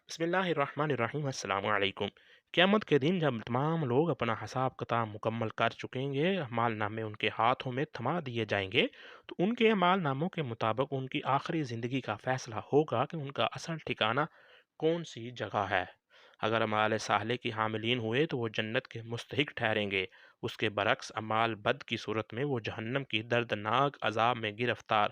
بسم اللہ الرحمن الرحیم السلام علیکم۔ قیامت کے دن جب تمام لوگ اپنا حساب کتاب مکمل کر چکیں گے، اعمال نامے ان کے ہاتھوں میں تھما دیے جائیں گے، تو ان کے اعمال ناموں کے مطابق ان کی آخری زندگی کا فیصلہ ہوگا کہ ان کا اصل ٹھکانہ کون سی جگہ ہے۔ اگر اعمال صالح کی حاملین ہوئے تو وہ جنت کے مستحق ٹھہریں گے، اس کے برعکس اعمال بد کی صورت میں وہ جہنم کی دردناک عذاب میں گرفتار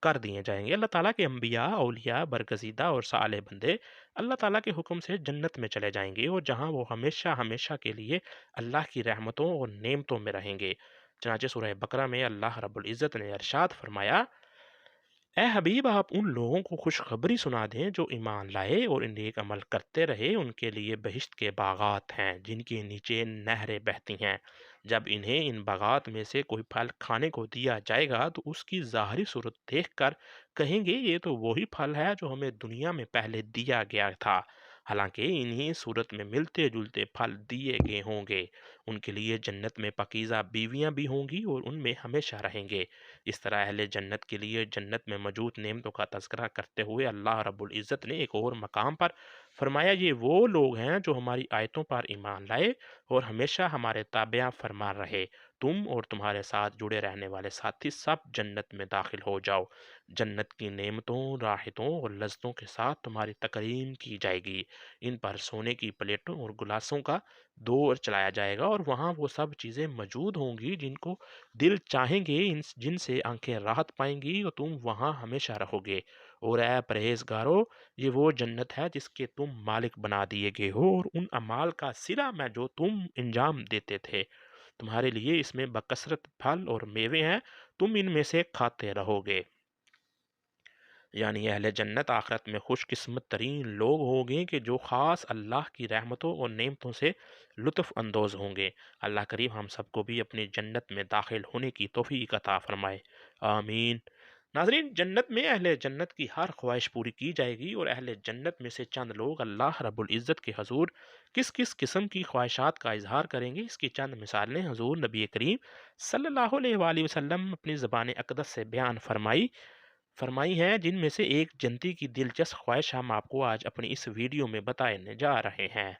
کر دیے جائیں گے۔ اللہ تعالیٰ کے انبیاء، اولیاء، برگزیدہ اور صالح بندے اللہ تعالیٰ کے حکم سے جنت میں چلے جائیں گے، اور جہاں وہ ہمیشہ ہمیشہ کے لیے اللہ کی رحمتوں اور نعمتوں میں رہیں گے۔ چنانچہ سورہ بقرہ میں اللہ رب العزت نے ارشاد فرمایا: اے حبیب، آپ ان لوگوں کو خوشخبری سنا دیں جو ایمان لائے اور نیک عمل کرتے رہے، ان کے لیے بہشت کے باغات ہیں جن کے نیچے نہریں بہتی ہیں۔ جب انہیں ان باغات میں سے کوئی پھل کھانے کو دیا جائے گا تو اس کی ظاہری صورت دیکھ کر کہیں گے یہ تو وہی پھل ہے جو ہمیں دنیا میں پہلے دیا گیا تھا، حالانکہ انہی صورت میں ملتے جلتے پھل دیے گئے ہوں گے۔ ان کے لیے جنت میں پاکیزہ بیویاں بھی ہوں گی اور ان میں ہمیشہ رہیں گے۔ اس طرح اہل جنت کے لیے جنت میں موجود نعمتوں کا تذکرہ کرتے ہوئے اللہ رب العزت نے ایک اور مقام پر فرمایا: یہ وہ لوگ ہیں جو ہماری آیتوں پر ایمان لائے اور ہمیشہ ہمارے تابع فرما رہے، تم اور تمہارے ساتھ جڑے رہنے والے ساتھی سب جنت میں داخل ہو جاؤ۔ جنت کی نعمتوں، راحتوں اور لذتوں کے ساتھ تمہاری تکریم کی جائے گی۔ ان پر سونے کی پلیٹوں اور گلاسوں کا دور چلایا جائے گا، اور وہاں وہ سب چیزیں موجود ہوں گی جن کو دل چاہیں گے، جن سے آنکھیں راحت پائیں گی، اور تم وہاں ہمیشہ رہو گے۔ اور اے پرہیزگارو، یہ وہ جنت ہے جس کے تم مالک بنا دیے گئے ہو، اور ان اعمال کا صلہ میں جو تم انجام دیتے تھے۔ تمہارے لیے اس میں بکثرت پھل اور میوے ہیں، تم ان میں سے کھاتے رہو گے۔ یعنی اہل جنت آخرت میں خوش قسمت ترین لوگ ہوں گے کہ جو خاص اللہ کی رحمتوں اور نعمتوں سے لطف اندوز ہوں گے۔ اللہ کریم ہم سب کو بھی اپنی جنت میں داخل ہونے کی توفیق عطا فرمائے، آمین۔ ناظرین، جنت میں اہل جنت کی ہر خواہش پوری کی جائے گی، اور اہل جنت میں سے چند لوگ اللہ رب العزت کے حضور کس کس قسم کی خواہشات کا اظہار کریں گے، اس کی چند مثالیں حضور نبی کریم صلی اللہ علیہ وآلہ وسلم اپنی زبان اقدس سے بیان فرمائی ہیں، جن میں سے ایک جنتی کی دلچسپ خواہش ہم آپ کو آج اپنی اس ویڈیو میں بتانے جا رہے ہیں۔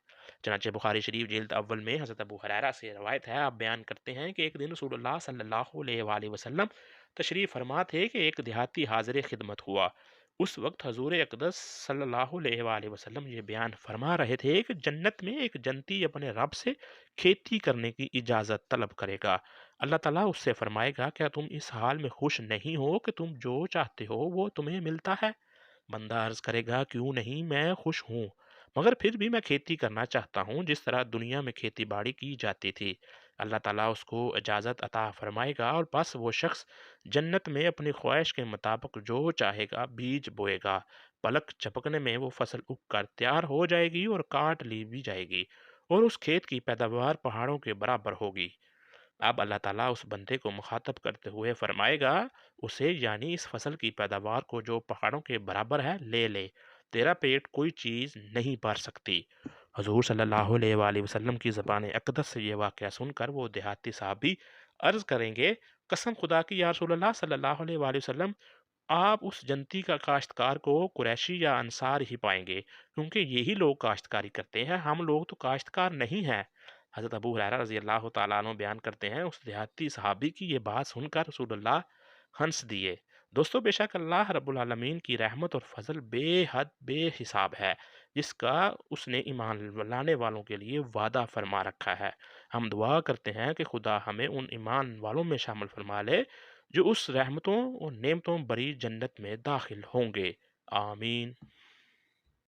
چنانچہ بخاری شریف جلد اول میں حضرت ابو ہریرہ سے روایت ہے، آپ بیان کرتے ہیں کہ ایک دن رسول اللہ صلی اللہ علیہ وآلہ وسلم تشریف فرما تھے کہ ایک دیہاتی حاضر خدمت ہوا۔ اس وقت حضور اقدس صلی اللہ علیہ وآلہ وسلم یہ بیان فرما رہے تھے کہ جنت میں ایک جنتی اپنے رب سے کھیتی کرنے کی اجازت طلب کرے گا۔ اللہ تعالیٰ اس سے فرمائے گا: کیا تم اس حال میں خوش نہیں ہو کہ تم جو چاہتے ہو وہ تمہیں ملتا ہے؟ بندہ عرض کرے گا: کیوں نہیں، میں خوش ہوں، مگر پھر بھی میں کھیتی کرنا چاہتا ہوں جس طرح دنیا میں کھیتی باڑی کی جاتی تھی۔ اللہ تعالیٰ اس کو اجازت عطا فرمائے گا، اور بس وہ شخص جنت میں اپنی خواہش کے مطابق جو چاہے گا بیج بوئے گا، پلک جھپکنے میں وہ فصل اگ کر تیار ہو جائے گی اور کاٹ لی بھی جائے گی، اور اس کھیت کی پیداوار پہاڑوں کے برابر ہوگی۔ اب اللہ تعالیٰ اس بندے کو مخاطب کرتے ہوئے فرمائے گا: اسے، یعنی اس فصل کی پیداوار کو جو پہاڑوں کے برابر ہے، لے لے، تیرا پیٹ کوئی چیز نہیں بھر سکتی۔ حضور صلی اللہ علیہ وآلہ وسلم کی زبان اقدس سے یہ واقعہ سن کر وہ دیہاتی صحابی عرض کریں گے: قسم خدا کی یا رسول اللہ صلی اللہ علیہ وآلہ وسلم، آپ اس جنتی کا کاشتکار کو قریشی یا انصار ہی پائیں گے، کیونکہ یہی لوگ کاشتکاری کرتے ہیں، ہم لوگ تو کاشتکار نہیں ہیں۔ حضرت ابو ہریرہ رضی اللہ تعالیٰ عنہ بیان کرتے ہیں، اس دیہاتی صحابی کی یہ بات سن کر رسول اللہ ہنس دیے۔ دوستو، بے شک اللہ رب العالمین کی رحمت اور فضل بے حد بے حساب ہے، جس کا اس نے ایمان لانے والوں کے لیے وعدہ فرما رکھا ہے۔ ہم دعا کرتے ہیں کہ خدا ہمیں ان ایمان والوں میں شامل فرما لے جو اس رحمتوں اور نعمتوں بری جنت میں داخل ہوں گے، آمین۔